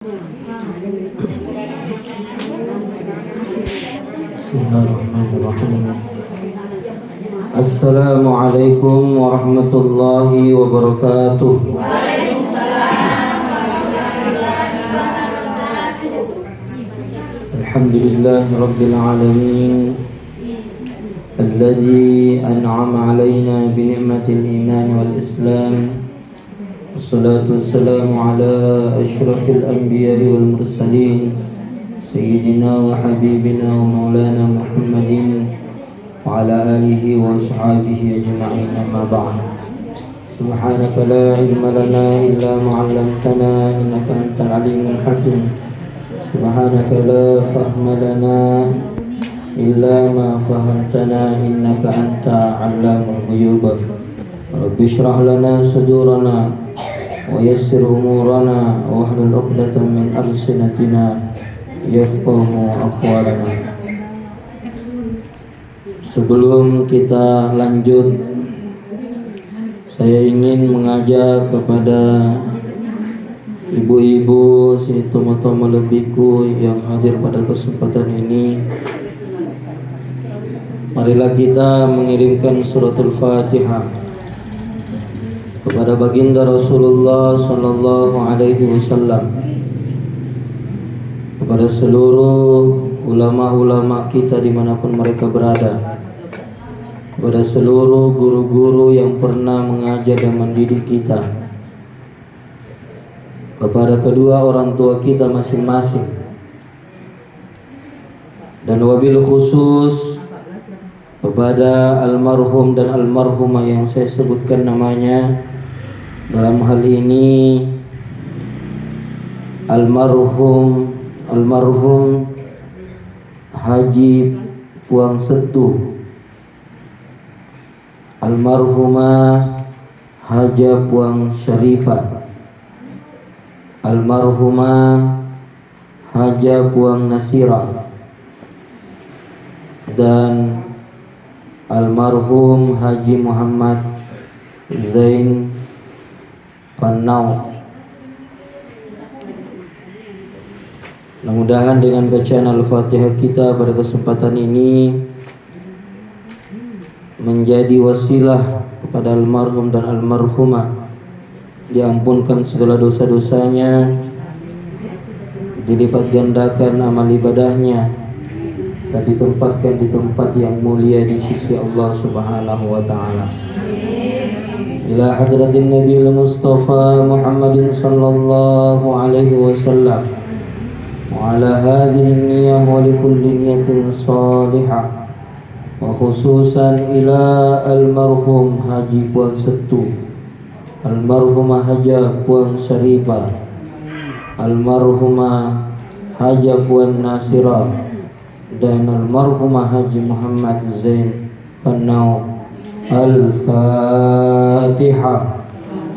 Bismillahirrahmanirrahim. Assalamualaikum warahmatullahi wabarakatuh. Alhamdulillahi rabbil alamin, alladzi an'ama alaina bi ni'matil iman wal islam. Wassalatu wassalamu ala asyrafil anbiya'i wal mursalin, sayyidina wa habibina wa maulana Muhammadin wa ala alihi wa ashabihi ajma'in, amma ba'd. Subhanaka la ilma lana illa ma 'allamtana innaka antal alimul hakim. Subhanaka la fahma lana illa ma fahamtana innaka anta 'allamul ghuyub. Rabbi shrah lana sudurana wa yassir umurana wa hlul 'uqdatam min alsinatina yafqahu aqwalana. Sebelum kita lanjut, saya ingin mengajak kepada ibu-ibu sini tomo-tomo lebihku yang hadir pada kesempatan ini, marilah kita mengirimkan suratul Fatihah kepada baginda Rasulullah sallallahu alaihi wasallam, kepada seluruh ulama-ulama kita dimanapun mereka berada, kepada seluruh guru-guru yang pernah mengajar dan mendidik kita, kepada kedua orang tua kita masing-masing, dan wabil khusus kepada almarhum dan almarhumah yang saya sebutkan namanya. Dalam hal ini almarhum Haji Puang Setu, almarhumah Haja Puang Syarifah, almarhumah Haja Puang Nasira, dan almarhum Haji Muhammad Zain Pannau. Mudah-mudahan dengan bacaan Al-Fatihah kita pada kesempatan ini menjadi wasilah kepada almarhum dan almarhumah, diampunkan segala dosa-dosanya, dilipat gandakan amal ibadahnya, dan ditempatkan di tempat yang mulia di sisi Allah Subhanahu wa taala. Ila hadratin Nabi Mustafa Muhammadin sallallahu alaihi wasallam wa ala hadhihi niyyah wa li kulli niyatin salihah, wa khususan ila almarhum Haji Puang Setu, almarhumah Haja Puang Syarifah, almarhumah Haja Puang Nasira, dan almarhumah Haji Muhammad Zain Pannau. Al-Fatihah.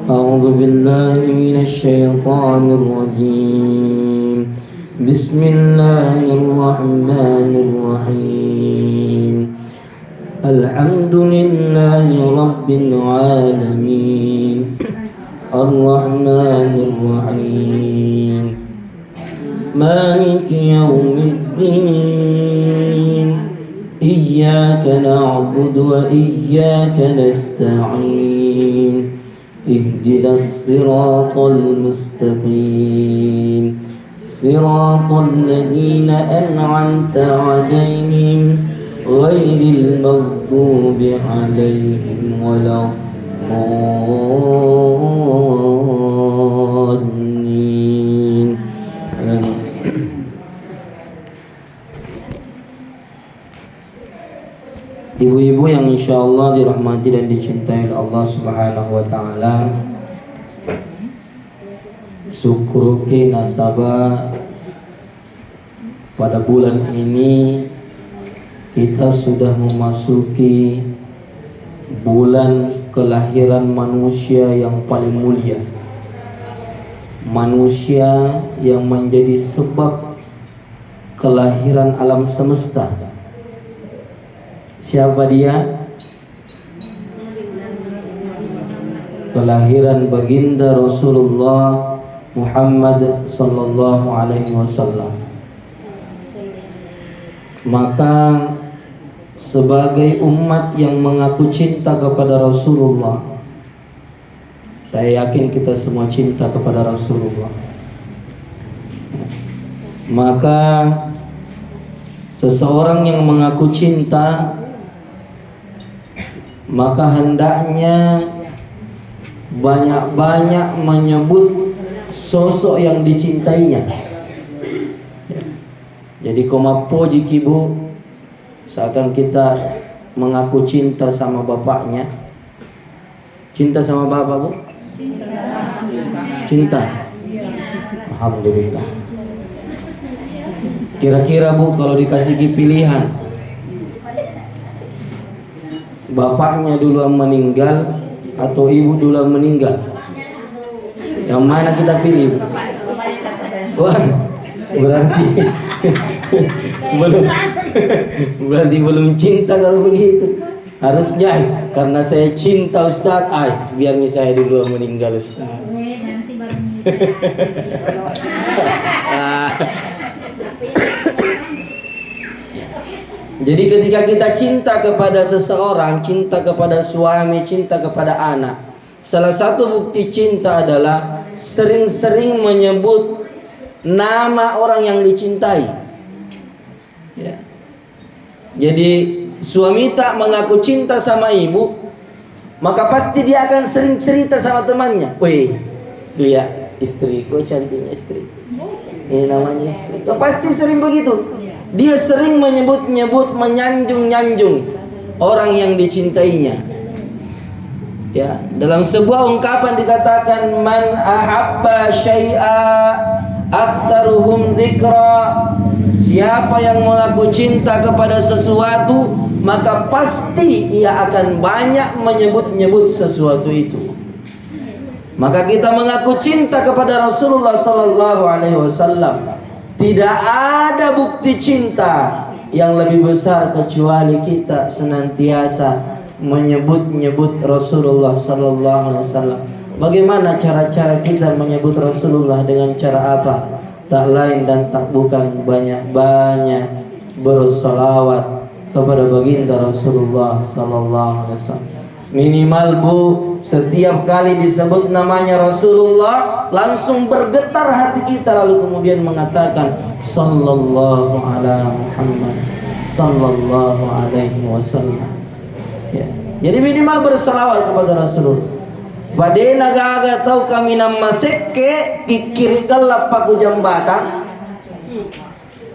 A'udzu billahi minasy syaithanir rajim. Bismillahirrahmanirrahim. Alhamdulillahi rabbil alamin. Ar-Rahmanir Rahim. Maliki yaumiddin. Iyyaka na'budu wa iyyaka nasta'in. Ihdinas siratal mustaqim. Siratal ladzina an'amta 'alaihim ghairil maghdubi 'alaihim waladdallin. Ibu-ibu yang insyaallah dirahmati dan dicintai Allah Subhanahu wa taala, syukuruki nasabah pada bulan ini kita sudah memasuki bulan kelahiran manusia yang paling mulia, manusia yang menjadi sebab kelahiran alam semesta. Siapa dia? Kelahiran baginda Rasulullah Muhammad sallallahu alaihi wasallam. Maka sebagai umat yang mengaku cinta kepada Rasulullah, saya yakin kita semua cinta kepada Rasulullah. Maka seseorang yang mengaku cinta, maka hendaknya banyak-banyak menyebut sosok yang dicintainya. Jadi komapo jikibu, seakan kita mengaku cinta sama bapaknya. Cinta sama bapak, Bu? Cinta. Alhamdulillah. Kira-kira, Bu, kalau dikasih pilihan, bapaknya duluan meninggal atau ibu duluan meninggal, yang mana kita pilih? Wah, berarti belum cinta kalau begitu. Harusnya karena saya cinta Ustaz, biar saya duluan meninggal Ustaz. Nanti baru Jadi ketika kita cinta kepada seseorang, cinta kepada suami, cinta kepada anak, salah satu bukti cinta adalah sering-sering menyebut nama orang yang dicintai. Ya. Jadi suami tak mengaku cinta sama ibu, maka pasti dia akan sering cerita sama temannya. Wih, lihat istriku, cantiknya istri. Ini namanya istri. Itu pasti sering begitu. Dia sering menyebut-nyebut, menyanjung-nyanjung orang yang dicintainya. Ya, dalam sebuah ungkapan dikatakan man ahabba syai'a aktsaruhum dzikra. Siapa yang mengaku cinta kepada sesuatu, maka pasti ia akan banyak menyebut-nyebut sesuatu itu. Maka kita mengaku cinta kepada Rasulullah sallallahu alaihi wasallam. Tidak ada bukti cinta yang lebih besar kecuali kita senantiasa menyebut-nyebut Rasulullah sallallahu alaihi wasallam. Bagaimana cara-cara kita menyebut Rasulullah, dengan cara apa? Tak lain dan tak bukan banyak-banyak bersolawat kepada baginda Rasulullah sallallahu alaihi wasallam. Minimal, Bu, setiap kali disebut namanya Rasulullah langsung bergetar hati kita, lalu kemudian mengatakan sallallahu ala Muhammad sallallahu alaihi wasallam. Ya. Jadi minimal bersalawat kepada Rasulullah. Bade nagaga tahu kami nama sekke kikiri galap paku jambatan,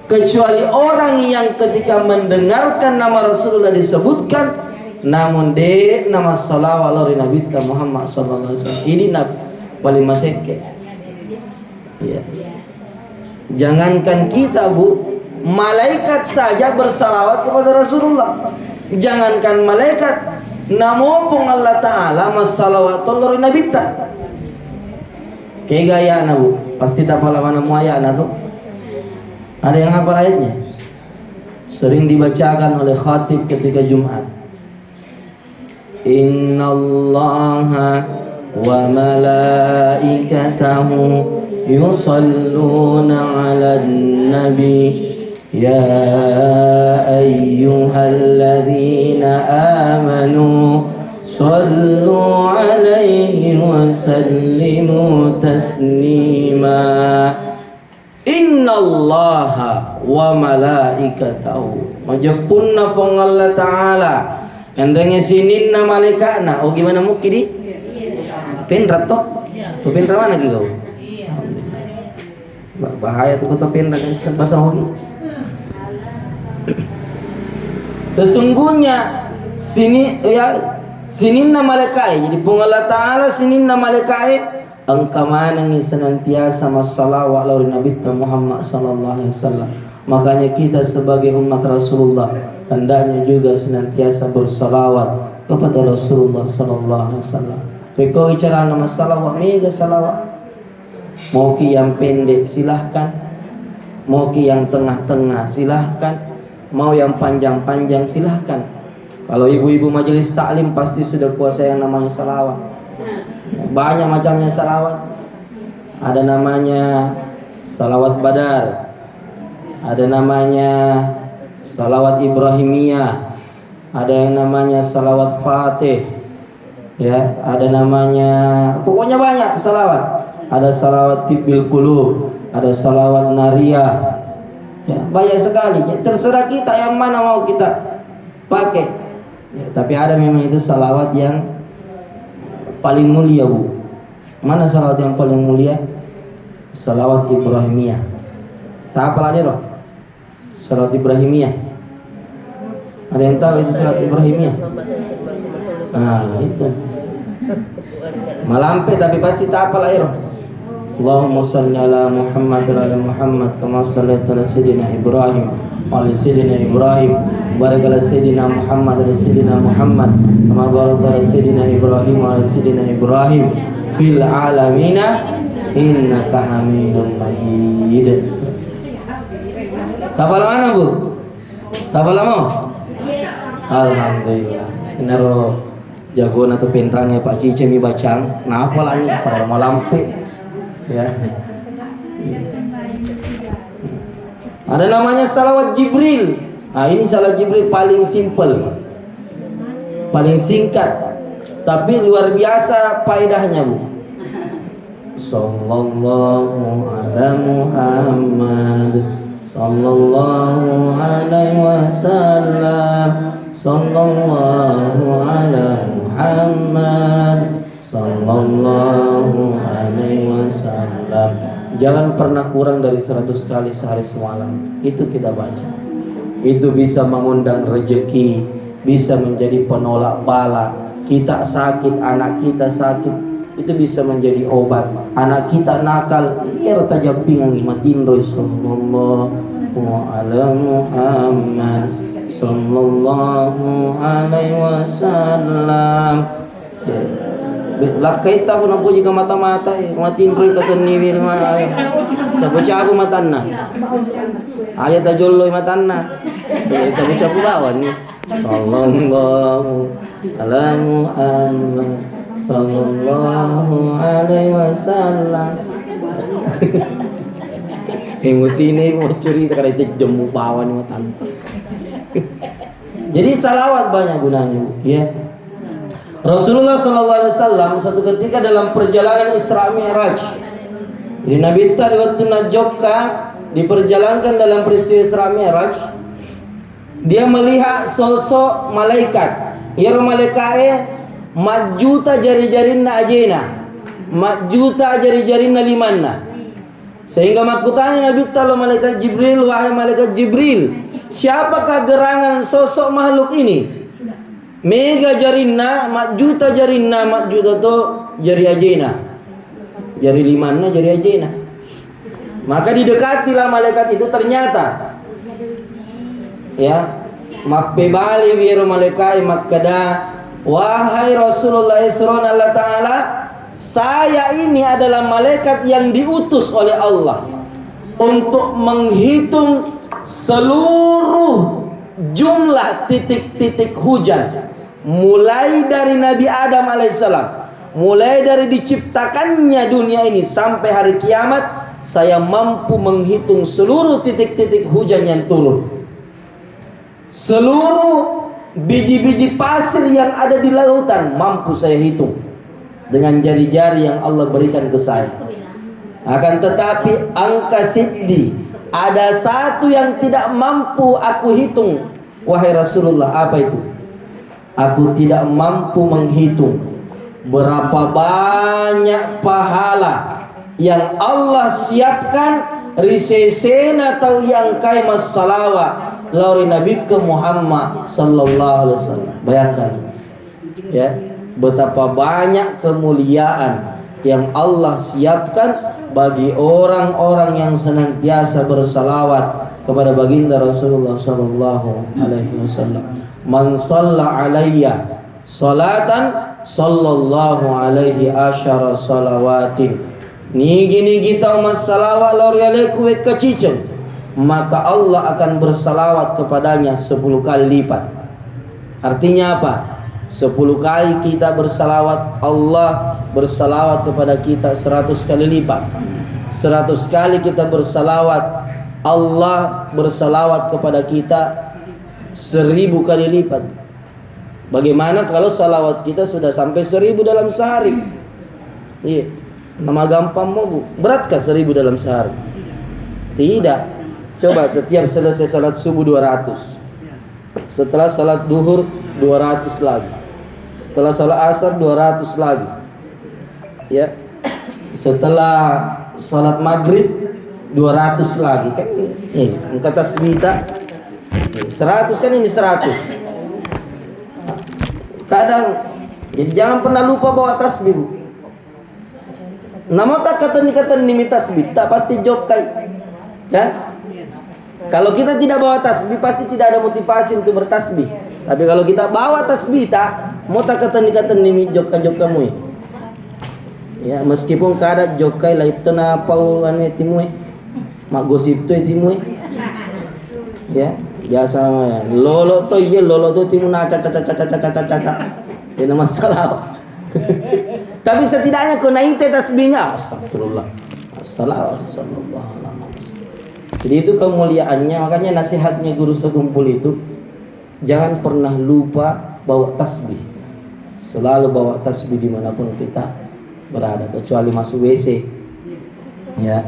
kecuali orang yang ketika mendengarkan nama Rasulullah disebutkan namun de nama salawat lori Nabi Muhammad sallallahu alaihi wasallam. Ini nabi paling maseke. Ya. Jangankan kita, Bu, malaikat saja bersalawat kepada Rasulullah. Jangankan malaikat, namopong Allah Ta'ala masalawat lori Nabi ta. Kayak gaya na, Bu. Pasti tak pala mana muaya na tuh. Ada yang hafal ayatnya? Sering dibacakan oleh khatib ketika Jumat. Innallaha wa malaikatahu yusalluna 'alan nabi ya ayyuhalladzina amanu sallu 'alaihi wa sallimu taslima. Innallaha wa malaikatahu majapunna fong Allah Ta'ala endengnya sinin na malaikatna. Oh, gimana mungkin di? Penrat toh? Tuh penrat mana lagi kau? Bahaya tuh kata penrat bahasa hoki. Sesungguhnya sinin na malaikat. Jadi pun Allah Ta'ala sinin na malaikat angkamanang senantiasa masalawat lawan Nabi Muhammad sallallahu alaihi wasallam. Makanya kita sebagai umat Rasulullah hendaknya juga senantiasa bersalawat kepada Rasulullah sallallahu alaihi wasallam. Peko bicara nama salawat, mega salawat. Mau ki yang pendek silahkan, mau ki yang tengah-tengah silahkan, mau yang panjang-panjang silahkan. Kalau ibu-ibu majelis taklim pasti sudah kuasa yang namanya salawat. Banyak macamnya salawat. ada namanya salawat badar, ada namanya salawat Ibrahimiyah, ada yang namanya salawat Fatih, ya, ada namanya, pokoknya banyak salawat. Ada salawat Tibbil Qulub, ada salawat Nariyah, ya, banyak sekali. Ya, terserah kita yang mana mau kita pakai. Ya, tapi ada memang itu salawat yang paling mulia, Bu. Mana salawat yang paling mulia? Salawat Ibrahimiyah. Tak apa lagi loh. Salawat Ibrahimiyah. Ada yang tahu itu salawat Ibrahimiyah? Nah, itu. Malampe tapi pasti tak apa lagi loh. Allahumma salli ala Muhammad wa ala Muhammad kama shallaita ala sayyidina Ibrahim wa ala sayyidina Ibrahim barik ala sayyidina Muhammad wa ala sayyidina Muhammad kama barakta ala sayyidina Ibrahim wa ala sayyidina Ibrahim fil alamina innaka Hamidum Majid. Hafal mana, Bu? Hafal mau? Alhamdulillah. Inaro jagoan atau pintrangnya Pak Cice mi bacang. Nah, apa lagi pada mau lampe. Ya. Ada namanya salawat Jibril. Nah, ini salawat Jibril paling simple, paling singkat, tapi luar biasa faedahnya, Bu. Sallallahu ala Muhammad, sallallahu alaihi wasallam, sallallahu ala Muhammad, sallallahu alaihi wasallam. Jangan pernah kurang dari 100 kali sehari semalam. Itu kita baca. Itu bisa mengundang rezeki, bisa menjadi penolak bala. Kita sakit, anak kita sakit, itu bisa menjadi obat. Anak kita nakal, ya rata jampingan matin roy sallallahu ala Muhammad, sallallahu alaihi wasallam. Lah kita pun aku jika mata-mata matin roy kata niwir mana capo-capo matanna ayat tajolloy matanna capo-capo bawan ni sallallahu ala Muhammad sallallahu alaihi wasallam. Emosi ini mau cerita karena cek jemu bawan matanna. Jadi salawat banyak gunanya, ya. Rasulullah SAW satu ketika dalam perjalanan Isra Mi'raj. Jadi Nabi tadi waktu Najokka diperjalankan dalam peristiwa Isra Mi'raj, dia melihat sosok malaikat. Ya malaikatnya majuta jari-jarinna ajena, majuta jari-jarinna limanna. Sehingga makutanya Nabi tahu malaikat Jibril, wahai malaikat Jibril, siapakah gerangan sosok makhluk ini? Mega jarinna, makjuta jarinna, makjuta to jari ajena, jari limanna, jari ajena. Maka didekatilah malaikat itu, ternyata ya mappe bali wiro malaikat makkada, wahai Rasulullah Isra Allah Ta'ala, saya ini adalah malaikat yang diutus oleh Allah untuk menghitung seluruh jumlah titik-titik hujan, mulai dari Nabi Adam alaihissalam, mulai dari diciptakannya dunia ini sampai hari kiamat. Saya mampu menghitung seluruh titik-titik hujan yang turun, seluruh biji-biji pasir yang ada di lautan mampu saya hitung dengan jari-jari yang Allah berikan ke saya. Akan tetapi angka siddi, ada satu yang tidak mampu aku hitung, wahai Rasulullah. Apa itu? Aku tidak mampu menghitung berapa banyak pahala yang Allah siapkan risesena atau yang kaimas salawat lauri Nabi ke Muhammad sallallahu alaihi wasallam. Bayangkan ya, betapa banyak kemuliaan yang Allah siapkan bagi orang-orang yang senantiasa bersalawat kepada baginda Rasulullah sallallahu alaihi wasallam. Man shalla alayya salatan sallallahu alaihi asyara salawatin. Nigi kita masalawat lauri alaiku kecicen, maka Allah akan bersalawat kepadanya 10 kali lipat. Artinya apa? 10 kali kita bersalawat, Allah bersalawat kepada kita 100 kali lipat. 100 kali kita bersalawat, Allah bersalawat kepada kita 1000 kali lipat. Bagaimana kalau salawat kita sudah sampai 1000 dalam sehari? Iya, nama gampang mau bu. Beratkah 1000 dalam sehari? Tidak. Coba setiap selesai salat subuh 200. Setelah salat duhur 200 lagi. Setelah salat asar 200 lagi. Ya. Setelah salat maghrib 200 lagi kan. Angka tasbih 100 kan ini 100. Kadang jadi jangan pernah lupa bawa tasbih bu. Nama tak kata nimi tasbih tak pasti jokai. Ya. Kalau kita tidak bawa tasbih pasti tidak ada motivasi untuk bertasbih. Tapi kalau kita bawa tasbih tak mau tak kata nimi joka-jokamu. Ya meskipun kada jokai lah itu na pau anu timui. Mak gosip tu timui. Ya, biasa lolo to ye lolo to timu na caca. Ini masalah. Tapi setidaknya kau naik tasbihnya. Astagfirullah. Assalamualaikum. Jadi itu kemuliaannya. Makanya nasihatnya guru sekumpul itu, jangan pernah lupa bawa tasbih. Selalu bawa tasbih dimanapun kita berada, kecuali masuk WC. Ya.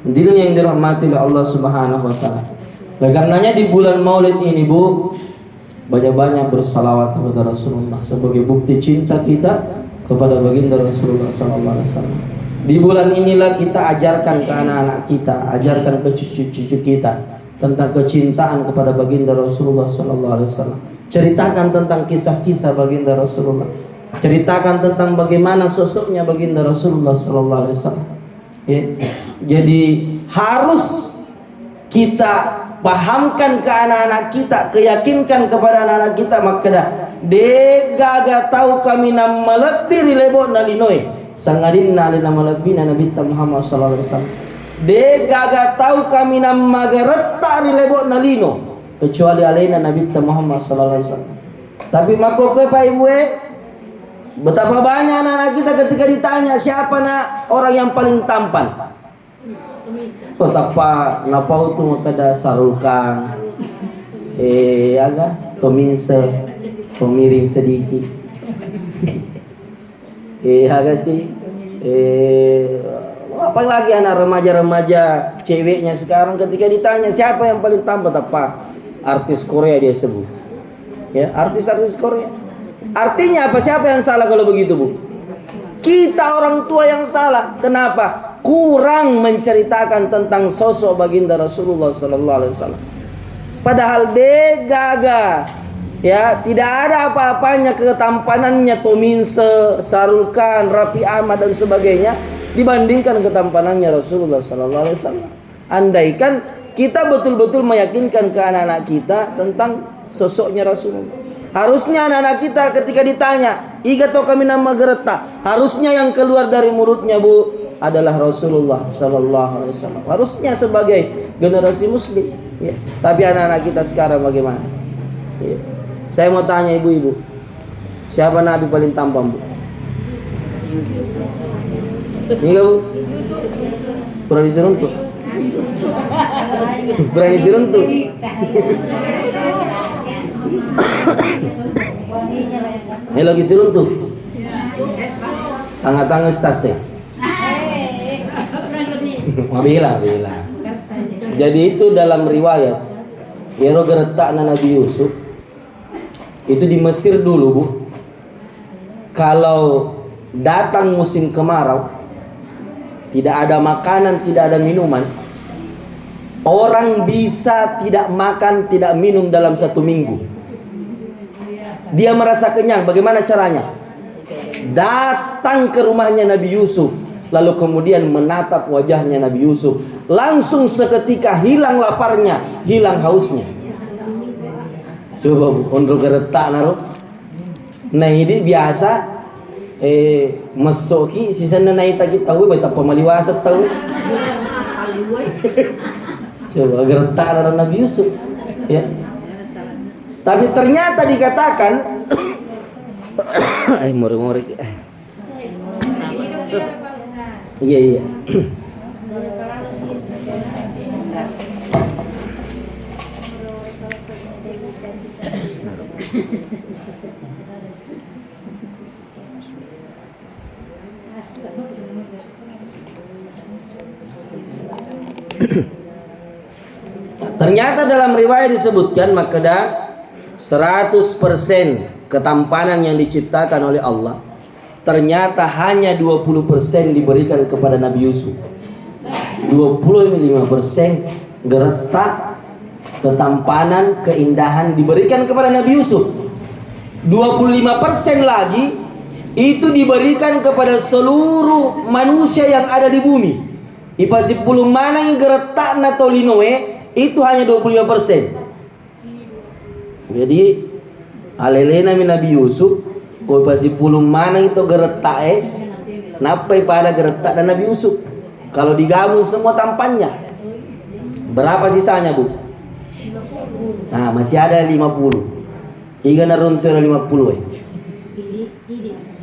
Hadirin yang dirahmati oleh Allah Subhanahu wa taala. Oleh karenanya di bulan Maulid ini bu, banyak-banyak bersalawat kepada Rasulullah sebagai bukti cinta kita kepada baginda Rasulullah sallallahu alaihi wasallam. Di bulan inilah kita ajarkan ke anak-anak kita, ajarkan ke cucu-cucu kita tentang kecintaan kepada baginda Rasulullah sallallahu alaihi wasallam. Ceritakan tentang kisah-kisah baginda Rasulullah. Ceritakan tentang bagaimana sosoknya baginda Rasulullah sallallahu alaihi wasallam. Ya. Jadi harus kita pahamkan ke anak-anak kita, keyakinkan kepada anak-anak kita makada de gaga tahu kami nama lebih rilebo nalinoi sangadin nalina lebih Nabi Muhammad sallallahu alaihi wasallam. De gaga tahu kami nama garetta rilebo nalino kecuali alaina Nabi Muhammad sallallahu alaihi wasallam. Tapi mako ke Pak Ibu betapa banyak anak-anak kita ketika ditanya siapa nak orang yang paling tampan. Betapa napau tu makada sarulkan aga tominse pemiring sedikit aga sih apa lagi anak remaja-remaja ceweknya sekarang ketika ditanya siapa yang paling tampan, apa artis Korea dia sebut ya, artis-artis Korea. Artinya apa? Siapa yang salah kalau begitu bu? Kita orang tua yang salah. Kenapa? Kurang menceritakan tentang sosok baginda Rasulullah sallallahu alaihi wasallam. Padahal de gaga ya, tidak ada apa-apanya ketampanannya Tominse, Sarulkan, Raffi Ahmad dan sebagainya dibandingkan ketampanannya Rasulullah sallallahu alaihi wasallam. Andaikan kita betul-betul meyakinkan ke anak-anak kita tentang sosoknya Rasulullah. Harusnya anak-anak kita ketika ditanya, "Iga to kami nama gereta," harusnya yang keluar dari mulutnya bu adalah Rasulullah sallallahu alaihi wasallam. Harusnya sebagai generasi muslim, ya. Tapi anak-anak kita sekarang bagaimana? Ya. Saya mau tanya ibu-ibu, siapa nabi paling tampan bu? Ini bu? Berani seruntuk? Berani seruntuk? Ini lagi seruntuk? Tengah-tengah stase. Bila. Jadi itu dalam riwayat Yero geretak Nabi Yusuf itu di Mesir dulu bu. Kalau datang musim kemarau, tidak ada makanan, tidak ada minuman, orang bisa tidak makan, tidak minum dalam 1 minggu. Dia merasa kenyang. Bagaimana caranya? Datang ke rumahnya Nabi Yusuf, lalu kemudian menatap wajahnya Nabi Yusuf. Langsung seketika hilang laparnya, hilang hausnya. Coba bu, ondro geretak naruh. Nah ini biasa mesoki sisana naik tagi tahu betapa maliwasa tahu. Coba geretak naruh Nabi Yusuf, ya. Tapi ternyata dikatakan Iya Ternyata dalam riwayat disebutkan makada 100% ketampanan yang diciptakan oleh Allah, ternyata hanya 20% diberikan kepada Nabi Yusuf. 25% geretak, ketampanan, keindahan diberikan kepada Nabi Yusuf. 25% lagi itu diberikan kepada seluruh manusia yang ada di bumi. Ipa 10 mana yang geretak na tolinoe itu hanya 25%. Jadi alelena min Nabi Yusuf ko ipa 10 mana itu geretak napai pada geretak dan Nabi Yusuf. Kalau digabung semua tampannya berapa sisanya, Bu? Nah, masih ada 50. Iga naruntur 50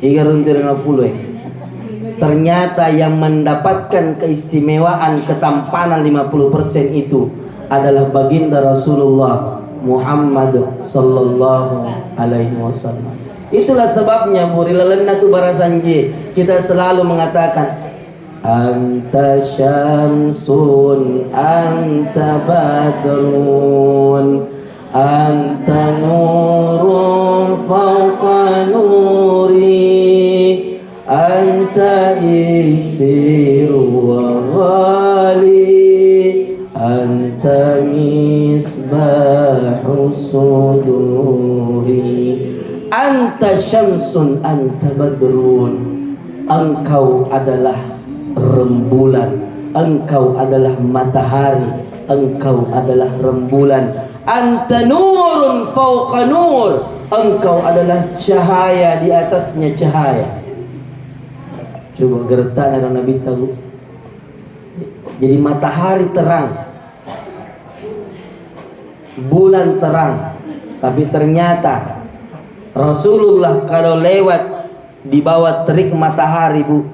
Iga runtur 50 Ternyata yang mendapatkan keistimewaan ketampanan 50% itu adalah baginda Rasulullah Muhammad sallallahu alaihi wasallam. Itulah sebabnya murilalenna tu barasanji kita selalu mengatakan anta syamsun anta badrun anta nurun fawqa nuri anta isiru wa ghali anta misbahu suduri anta syamsun anta badrun. Engkau adalah rembulan, engkau adalah matahari, engkau adalah rembulan. Anta nurun fawqa nur, engkau adalah cahaya di atasnya cahaya. Coba gertak dengan Nabi tahu. Jadi matahari terang, bulan terang, tapi ternyata Rasulullah kalau lewat di bawah terik matahari, Bu,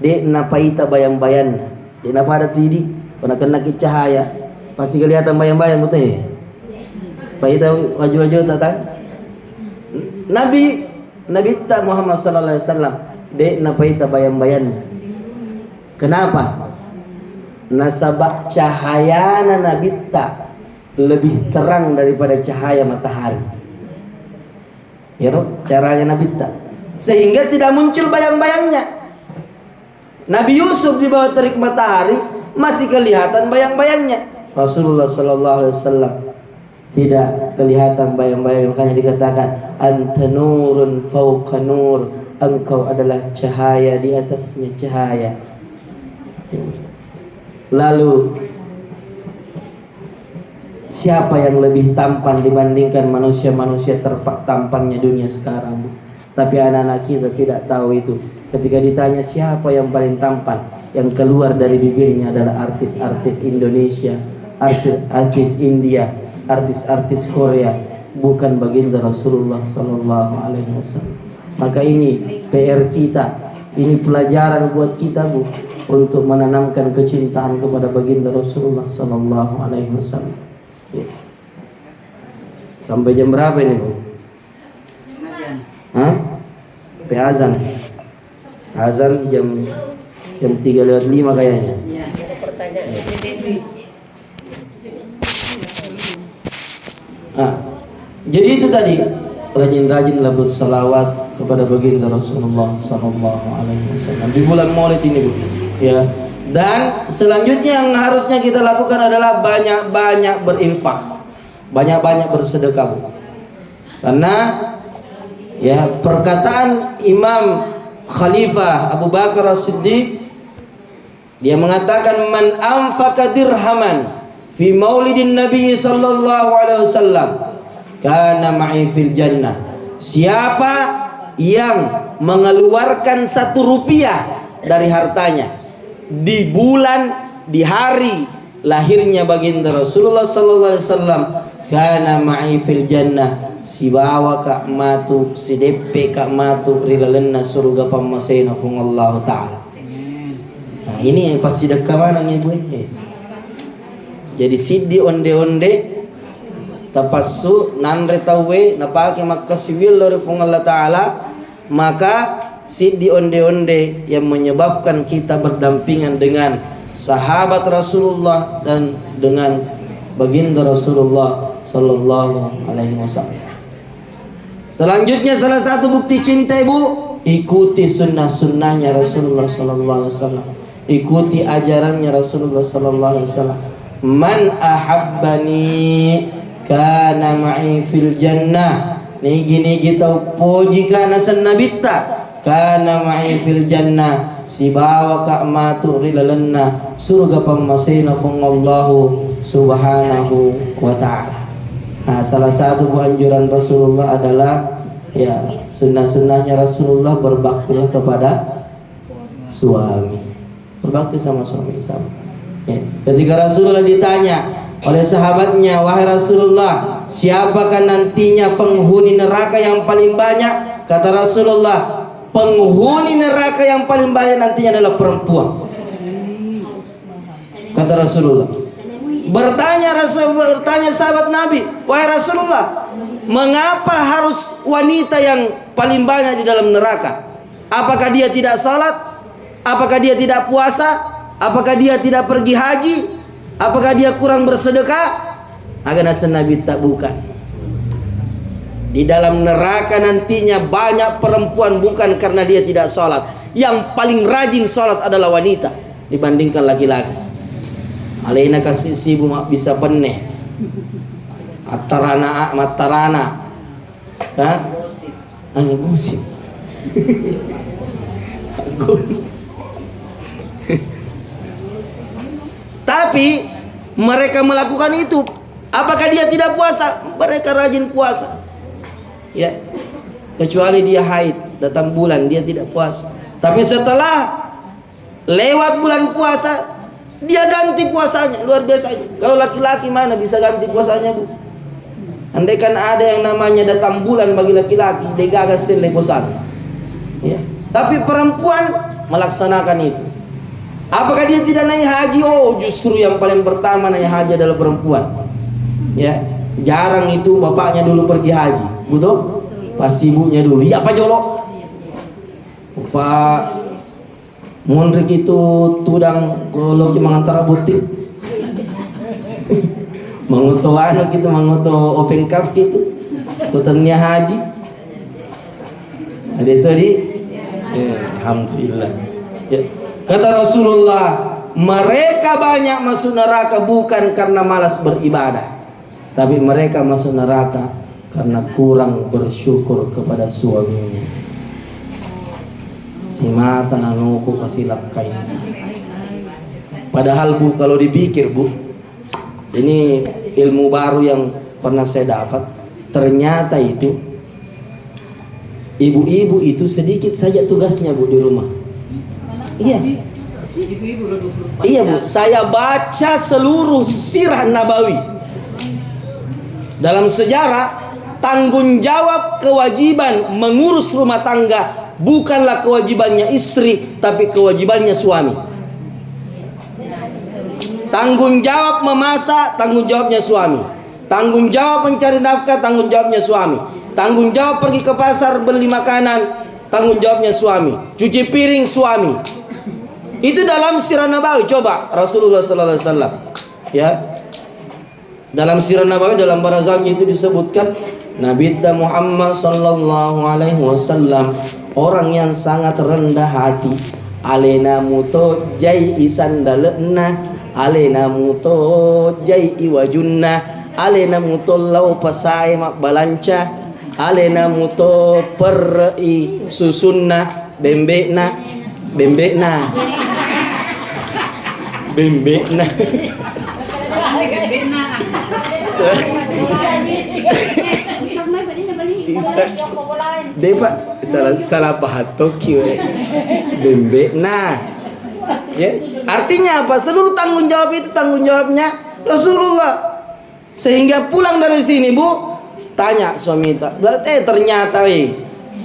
dek napaita bayang-bayang, dek napa ada tidi, pernah kena ke cahaya, pasti kelihatan bayang-bayang betul ya. Paita wajah-wajah tatang. Nabi ta Muhammad sallallahu alaihi wasallam dek napaita bayang-bayang. Kenapa? Nasabak cahayana Nabi ta lebih terang daripada cahaya matahari. Ya, caranya Nabi ta sehingga tidak muncul bayang-bayangnya. Nabi Yusuf di bawah terik matahari masih kelihatan bayang-bayangnya. Rasulullah sallallahu alaihi wasallam tidak kelihatan bayang-bayang, makanya dikatakan anta nurun fawqa nur, engkau adalah cahaya di atasnya cahaya. Lalu siapa yang lebih tampan dibandingkan manusia-manusia tampannya dunia sekarang? Tapi anak-anak kita tidak tahu itu. Ketika ditanya siapa yang paling tampan, yang keluar dari bibirnya adalah artis-artis Indonesia, artis India, artis-artis Korea, bukan baginda Rasulullah sallallahu alaihi wasallam. Maka ini PR kita, ini pelajaran buat kita, Bu, untuk menanamkan kecintaan kepada baginda Rasulullah sallallahu alaihi wasallam. Ya. Sampai jam berapa ini, Bu? Hah? Sampai azan. Azan jam 3:05 kayaknya. Iya. Jadi itu tadi, rajin-rajinlah bersalawat kepada baginda Rasulullah sallallahu alaihi wasallam di bulan Maulid ini, Bu. Ya. Dan selanjutnya yang harusnya kita lakukan adalah banyak-banyak berinfak, banyak-banyak bersedekah, Bu. Karena ya perkataan Imam Khalifah Abu Bakar As-Siddiq, dia mengatakan man anfaqa dirhaman fi maulidin Nabi sallallahu alaihi wasallam kana ma'i fil jannah. Siapa yang mengeluarkan 1 rupiah dari hartanya di bulan, di hari lahirnya baginda Rasulullah sallallahu alaihi wasallam, kana ma'i fil jannah, si bawa kak matu, si depe kak matu rilalenna surga pamasaina fungallahu ta'ala. Nah, ini yang pasti dekat mana nih, Bu? Jadi sidi onde-onde tapassu nanre tawe napake makasiwil dari Allah Ta'ala, maka si onde-onde yang menyebabkan kita berdampingan dengan sahabat Rasulullah dan dengan baginda Rasulullah sallallahu alaihi wasallam. Selanjutnya salah satu bukti cinta ibu, ikuti sunnah-sunnahnya Rasulullah sallallahu alaihi wasallam. Ikuti ajarannya Rasulullah sallallahu alaihi wasallam. Man ahabbani kana ma'i fil jannah. Nigi kita puji kana sannabitta kana ma'i fil jannah, si bawa ka matu rilalanna surga pangmasina fung Allahu subhanahu wa ta'ala. Nah, salah satu anjuran Rasulullah adalah ya sunnah-sunnahnya Rasulullah, berbaktilah kepada suami, berbakti sama suami kamu. Ya. Ketika Rasulullah ditanya oleh sahabatnya, wahai Rasulullah, siapakah nantinya penghuni neraka yang paling banyak? Kata Rasulullah, penghuni neraka yang paling banyak nantinya adalah perempuan. Kata Rasulullah. Bertanya sahabat Nabi, wahai Rasulullah, mengapa harus wanita yang paling banyak di dalam neraka? Apakah dia tidak salat? Apakah dia tidak puasa? Apakah dia tidak pergi haji? Apakah dia kurang bersedekah? Agak Nabi tak, bukan. Di dalam neraka nantinya banyak perempuan, bukan karena dia tidak sholat. Yang paling rajin sholat adalah wanita dibandingkan laki-laki. Alaina kasih sibu bisa peneh. Matarana. Hah? Gosip. Tapi mereka melakukan itu. Apakah dia tidak puasa? Mereka rajin puasa. Ya, kecuali dia haid, datang bulan dia tidak puasa. Tapi setelah lewat bulan puasa, dia ganti puasanya, luar biasa. Kalau laki-laki mana bisa ganti puasanya, Bu? Andai kan ada yang namanya datang bulan bagi laki-laki, dia gagas selesai puasanya. Ya. Tapi perempuan melaksanakan itu. Apakah dia tidak naik haji? Oh, justru yang paling pertama naik haji adalah perempuan. Ya, jarang itu bapaknya dulu pergi haji. Betul? Pasti ibunya dulu. Iya Pak Jolo. Pak Mondrik itu tudang kalau kita mengantara butik. Menguto anak gitu, menguto open cup gitu. Kutangnya haji. Ada itu di. Ya, alhamdulillah. Ya. Kata Rasulullah, mereka banyak masuk neraka bukan karena malas beribadah, tapi mereka masuk neraka karena kurang bersyukur kepada suaminya. Si mata nanuku kasih lakai. Padahal Bu, kalau dipikir Bu, ini ilmu baru yang pernah saya dapat. Ternyata itu ibu-ibu itu sedikit saja tugasnya Bu di rumah. Iya. Iya Bu, saya baca seluruh sirah Nabawi. Dalam sejarah, tanggung jawab kewajiban mengurus rumah tangga bukanlah kewajibannya istri, tapi kewajibannya suami. Tanggung jawab memasak, tanggung jawabnya suami. Tanggung jawab mencari nafkah, tanggung jawabnya suami. Tanggung jawab pergi ke pasar beli makanan, tanggung jawabnya suami. Cuci piring suami. Itu dalam sirah Nabawi. Coba Rasulullah sallallahu alaihi wasallam. Ya. Dalam sirah Nabawi, dalam barazahnya itu disebutkan Nabi Muhammad sallallahu alaihi wasallam orang yang sangat rendah hati. Alena muto jai isandalena, alena muto jai iwajunna, alena muto lau pasai mak balanca, alena muto peri susunna bembekna. Bembekna. Depa salah pahatoki bembekna. Ya, artinya apa? Seluruh tanggung jawab itu tanggung jawabnya Rasulullah. Sehingga pulang dari sini Bu, tanya suami tak. Ternyata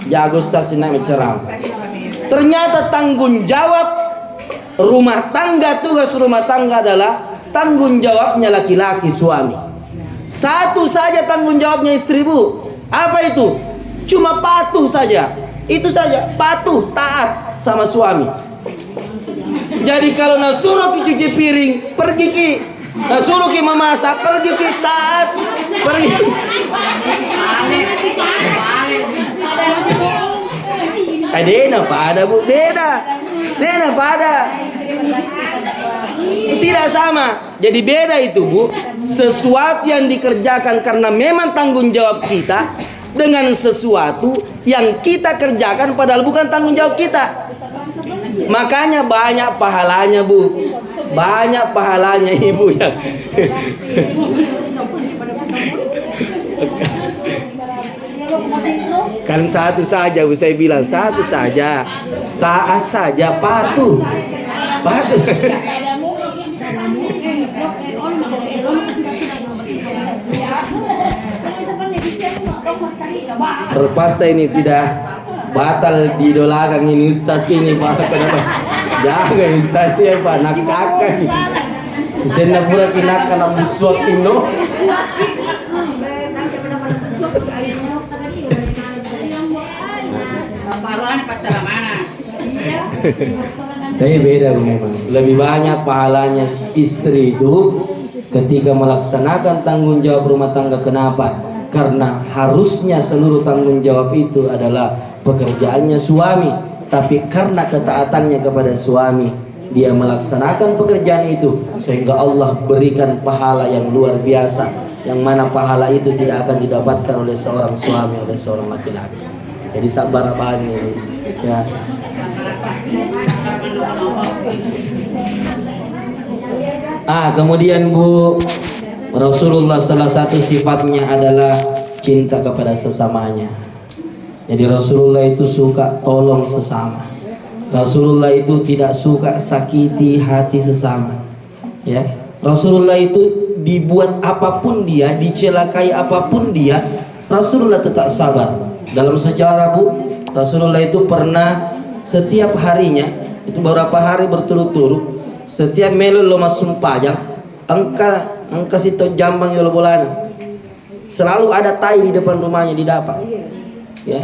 jago stasiun ceram. Ternyata tanggung jawab rumah tangga, tugas rumah tangga adalah tanggung jawabnya laki-laki suami. Satu saja tanggung jawabnya istri, Bu. Apa itu? Cuma patuh saja. Itu saja, patuh, taat sama suami. Jadi kalau nak suruh ki cuci piring, pergi ki. Nak suruh ki memasak, pergi ki, taat. Pergi. Dena pada, Bu. Dena pada. Tidak sama. Jadi beda itu, Bu. Sesuatu yang dikerjakan karena memang tanggung jawab kita, dengan sesuatu yang kita kerjakan padahal bukan tanggung jawab kita. Makanya banyak pahalanya, Bu. Banyak pahalanya ibu yang kan satu saja, Bu, saya bilang satu saja. Taat saja, patuh. Patuh. Terpaksa ini tidak batal didolakan ini ustaz ini Pak. Kenapa? Jangan ustaz ya Pak, nak kakak ini. Sesena pura kinak kana buswak ino. Tapi beda memang. Lebih banyak pahalanya istri itu ketika melaksanakan tanggung jawab rumah tangga. Kenapa? Karena harusnya seluruh tanggung jawab itu adalah pekerjaannya suami, tapi karena ketaatannya kepada suami, dia melaksanakan pekerjaan itu sehingga Allah berikan pahala yang luar biasa, yang mana pahala itu tidak akan didapatkan oleh seorang suami, oleh seorang laki-laki. Jadi sabar abang ini ya. Kemudian Bu, Rasulullah salah satu sifatnya adalah cinta kepada sesamanya. Jadi Rasulullah itu suka tolong sesama. Rasulullah itu tidak suka sakiti hati sesama. Ya, Rasulullah itu dibuat apapun dia, dicelakai apapun dia, Rasulullah tetap sabar. Dalam sejarah Bu, Rasulullah itu pernah setiap harinya, itu beberapa hari berturut-turut, setiap melu lo masuk pajang, angka situ jambang yolo bolana. Selalu ada tai di depan rumahnya didapat. Ya.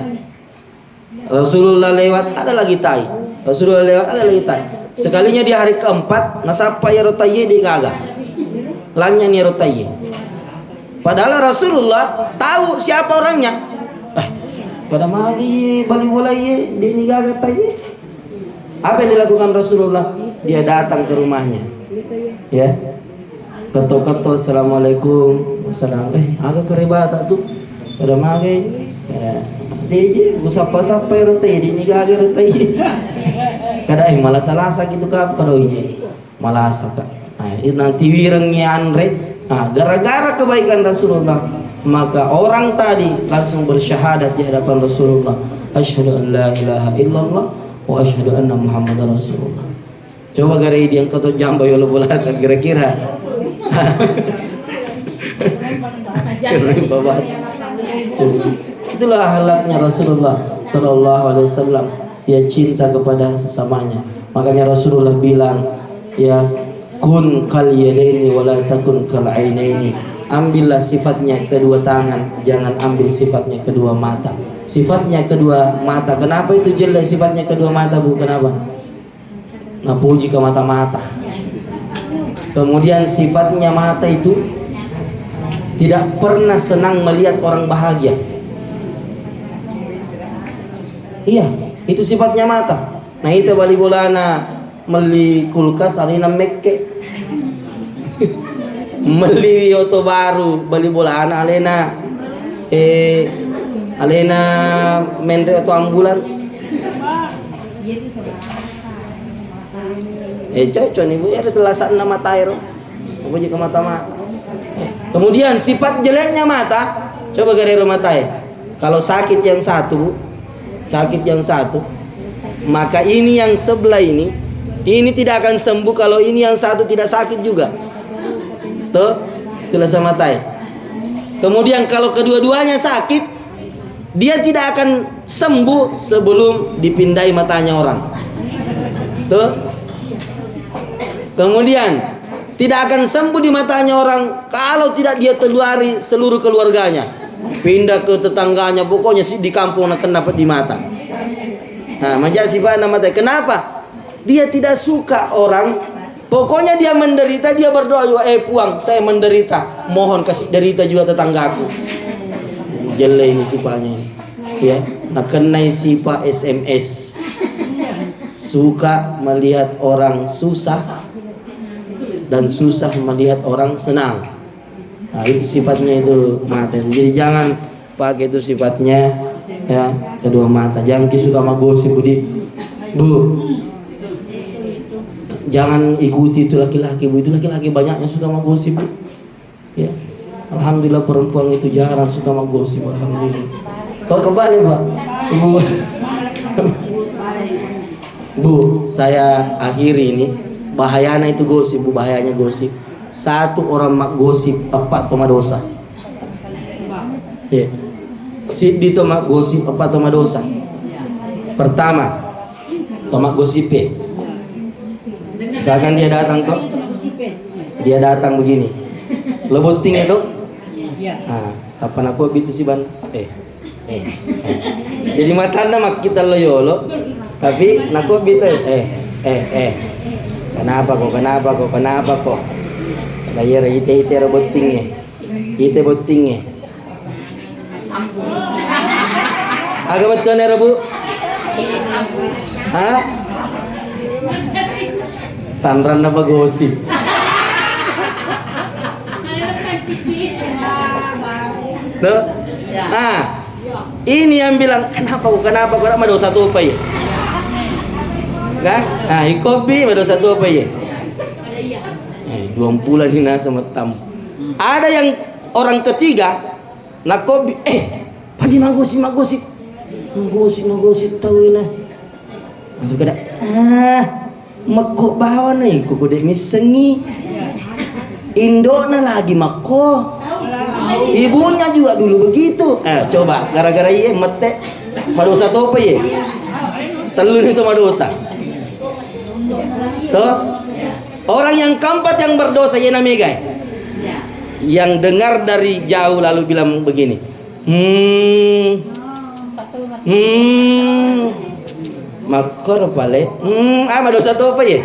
Rasulullah lewat ada lagi tai. Rasulullah lewat ada lagi tai. Sekalinya di hari keempat nasapa ya rotaye di gaga. Lanya ni rotaye. Padahal Rasulullah tahu siapa orangnya. Pada magi bali bolaye di ni gaga tai. Apa yang dilakukan Rasulullah? Dia datang ke rumahnya. Ya. Ketok-ketok, assalamualaikum, assalam. Agak keribata tuh. Pada magi, dia usapa-sapa rotai, di ni gaga rotai. Kadang malah salah gitu kan, kalau ini malah sakit. Nanti wirengnya Andre. Gara-gara kebaikan Rasulullah, maka orang tadi langsung bersyahadat di hadapan Rasulullah. Asyhadu an la ilaha illallah wa asyhadu anna Muhammadar Rasulullah. Coba gara-gara dia ketok jamba yolo bola kira-kira. Itulah akhlaknya Rasulullah sallallahu alaihi wasallam. Dia cinta kepada sesamanya. Makanya Rasulullah bilang, ya kun kal yadaini wala takun kal ainaini. Ambillah sifatnya kedua tangan, jangan ambil sifatnya kedua mata. Sifatnya kedua mata. Kenapa itu jelek sifatnya kedua mata, Bu? Kenapa? Nah, puji ke mata-mata. Kemudian sifatnya mata itu tidak pernah senang melihat orang bahagia. Iya, itu sifatnya mata. Nah, itu bali bolana meli kulkas alina mekke. Meli oto baru bali bolana alena alena mendre atau ambulans. Cocok nih Bu, ada selasan nama tairo. Apa ke mata-mata. Kemudian sifat jeleknya mata, coba gara-gara mata ya. Kalau sakit yang satu, maka ini yang sebelah ini tidak akan sembuh kalau ini yang satu tidak sakit juga. Tuh, itulah sama tai. Kemudian kalau kedua-duanya sakit, dia tidak akan sembuh sebelum dipindai matanya orang. Tuh. Kemudian Tidak akan sembuh di matanya orang kalau tidak dia teluari seluruh keluarganya. Pindah ke tetangganya, pokoknya di kampung nak dapat di mata. Nah, majak sifat nama teh. Kenapa? Dia tidak suka orang. Pokoknya dia menderita, dia berdoa juga, puang, saya menderita. Mohon kasih derita juga tetanggaku. Jelek ini sifatnya ini. Ya, nak kenai sifat SMS. Suka melihat orang susah dan susah melihat orang senang. Nah, itu sifatnya itu mata. Jadi jangan pakai itu sifatnya ya kedua mata. Jangan suka magosip Bu. Jangan ikuti itu laki-laki Bu. Itu laki-laki banyaknya suka magosip Bu. Ya. Alhamdulillah perempuan itu jarang suka magosip. Alhamdulillah. Kok kembali Pak? Bu, saya akhiri ini. Bahayanya itu gosip Bu, bahayanya gosip. Satu orang mak gosip 4 dosa. Ya. Si di tomak gosip 4 dosa. Pertama, tomak gosip. Misalkan dia datang toh, dia datang begini. Leboting itu. Nah, apa nak kau bitu si ban? Jadi matanda mak kita loyolo, tapi nak kau bitu Kenapa kok? Layar ite botingnya. Agak betul ya Bu? Hah? Tanran apa gosip? Tuh? Nah, ini yang bilang kenapa kok dosa tuh apa ya? Kan? Nah, kopi dosa tuh apa ya? 20 dina sama tam. Ada yang orang ketiga nak kopi paji magosip tahu ini. Masuk kada. Mako bawa nih kok dek misengi. Indona lagi mako. Ibunya juga dulu begitu. Coba gara-gara iya mete madosa tuh apa ya? Telur itu madosa. Tuh. Orang yang keempat yang berdosa ya namanya guys. Yang dengar dari jauh lalu bilang begini. Makor pale. Dosa itu apa ya?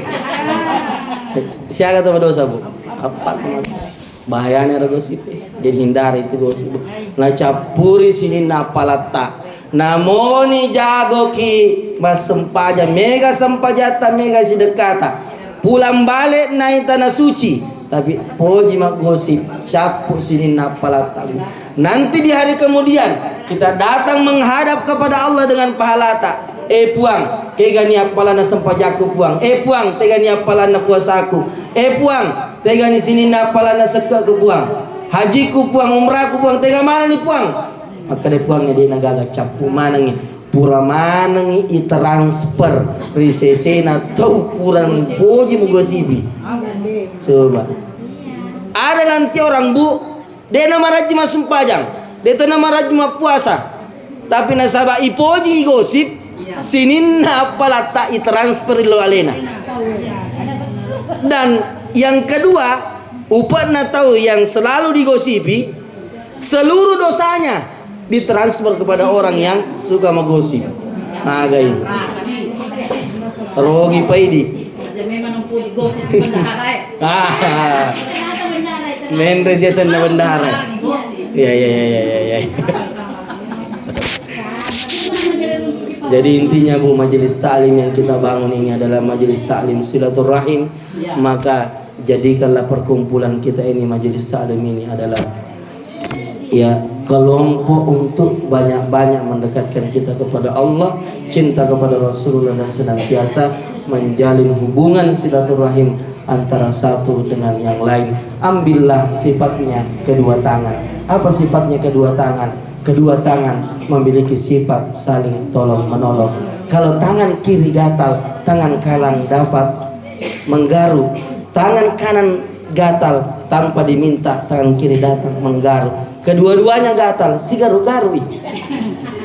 Siapa kata dosa Bu? Apa tuh dosa? Bahayanya ada gosip. Jadi hindari itu gosip. Nah capuri sini napalata. Namoni jago ki mas sempaja mega sempajata mega sidekata. Pulang balik naik tanah suci, tapi poji mak gosip capu sini napalata. Nanti di hari kemudian kita datang menghadap kepada Allah dengan pahalata. Puang, tegani apalana sempajaku puang. Puang, tegani apalana puasaku. Puang, tegani sini napalana seka ke puang. Hajiku puang, umrahku puang, tega mana nih puang? Maka dia puangnya dia nagaga capu mana nih? Pura manangi i-transfer risesena tau purang poji mugosibi. Coba. Ada nanti orang Bu, dia nama rajma sempajang, dia tu nama rajma puasa. Tapi nasabah ipoji gosip, sinin apalata i-transfer lo alena. Dan yang kedua, upatna tahu yang selalu digosipi, seluruh dosanya ditransfer kepada orang yang suka menggosip. Nah, guys. Rogi paidi. Memang pun gosip bendahara. Mendres ya sana bendahara. Ya. Jadi intinya Bu, majelis taklim yang kita bangun ini adalah majelis taklim silaturahim. Maka jadikanlah perkumpulan kita ini, majelis taklim ini adalah kelompok untuk banyak-banyak mendekatkan kita kepada Allah, cinta kepada Rasulullah, dan senantiasa menjalin hubungan silaturahim antara satu dengan yang lain. Ambillah sifatnya kedua tangan. Apa sifatnya kedua tangan? Kedua tangan memiliki sifat saling tolong menolong. Kalau tangan kiri gatal, tangan kanan dapat menggaruk. Tangan kanan gatal tanpa diminta, tangan kiri datang menggaruk. Kedua-duanya gatal, si garu-garu.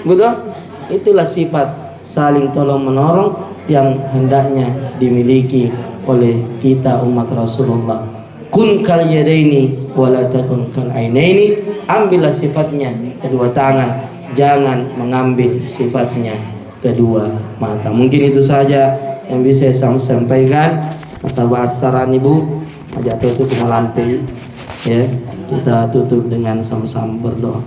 Betul? Itulah sifat saling tolong menolong yang hendaknya dimiliki oleh kita umat Rasulullah. kun kal yadaini wala takun kal ainaini. Ambillah sifatnya kedua tangan, jangan mengambil sifatnya kedua mata. Mungkin itu saja yang bisa saya sampaikan. Masa bahasaran ibu aja tutup melantai ya. Kita tutup dengan sama-sama berdoa.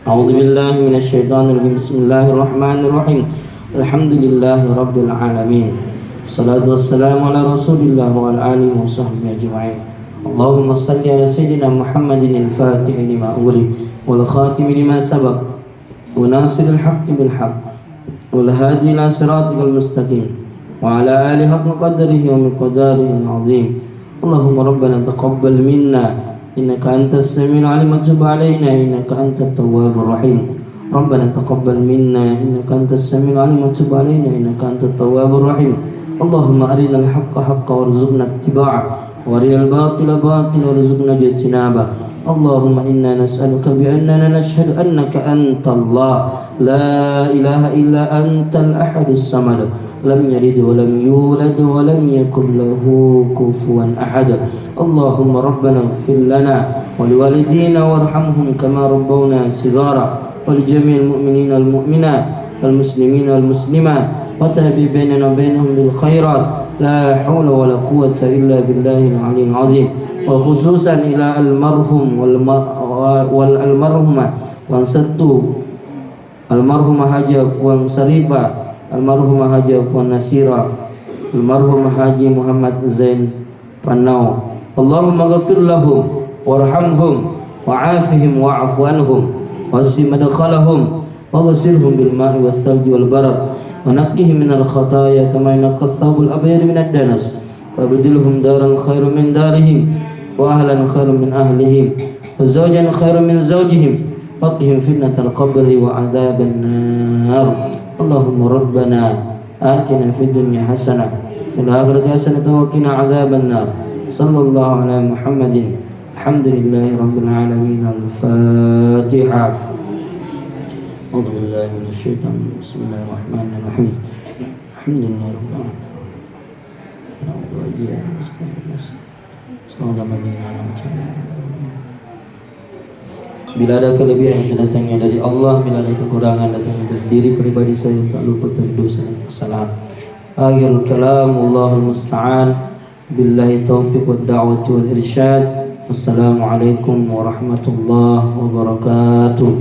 A'udzubillahi minasyaitonirrajim. Bismillahirrahmanirrahim. Alhamdulillahi rabbil alamin. Salatu wassalamu ala Rasulillah wa ala alihi wa sahbihi ajma'in. Allahumma salli ala sayyidina Muhammadin al-Fatih lima ughliq wal khatim lima sabaq wa nasiril haqqi bil haqq wal hadi ila siratikal mustaqim wa ala alihi haqqa qadrihi wa miqdarihi al-azim. Allahumma rabbana taqabbal minna إنك أنت السميع العليم وتب علينا إنك أنت التواب الرحيم. ربنا تقبل منا إنك أنت السميع العليم وتب علينا إنك أنت التواب الرحيم. اللهم أرنا الحق حقا وارزقنا اتباعه وأرنا الباطل باطلا وارزقنا اجتنابه. اللهم إنا نسألك بأننا نشهد أنك أنت الله لا إله إلا أنت الأحد الصمد لم يلد ولم يولد ولم يكن له كفوا أحد. اللهم ربنا اغفر لنا ولوالدينا وارحمهم كما ربونا صغارا ولجميع المؤمنين والمؤمنات والمسلمين والمسلمات وتابع بيننا وبينهم بالخيرات لا حول ولا قوة إلا بالله العلي العظيم. وخصوصا إلى المرحوم والمرحومة وانسدتو المرحومة حاجة وانصريفة المرحومة حاجة ونسيرة المرحوم حاجي محمد زين فناو. اللهم اغفر لهم وارحمهم وعافهم واعف عنهم واسع مدخلهم واغسلهم بالماء والثلج والبرد ونقهم من الخطايا كما ينقى الثوب الأبيض من الدنس وابدلهم دارا خيرا من دارهم وأهلا خيرا من أهلهم وزوجا خيرا من زوجهم وقهم فتنة القبر وعذاب النار. اللهم ربنا آتنا في الدنيا حسنة في الآخرة حسنة وقنا عذاب النار. صلى الله على محمد. الحمد لله رب العالمين. الفاتحة. أعوذ بالله من الشيطان. بسم الله الرحمن الرحيم. الحمد لله رب العالمين. Bila ada kelebihan yang datangnya dari Allah, bila ada kekurangan datangnya dari diri pribadi saya yang tak luput dari dosa dan kesalahan. Akhirul kalam, Allahul musta'an. Billahi taufiq wad da'wati wal irsyad. Wassalamualaikum warahmatullahi wabarakatuh.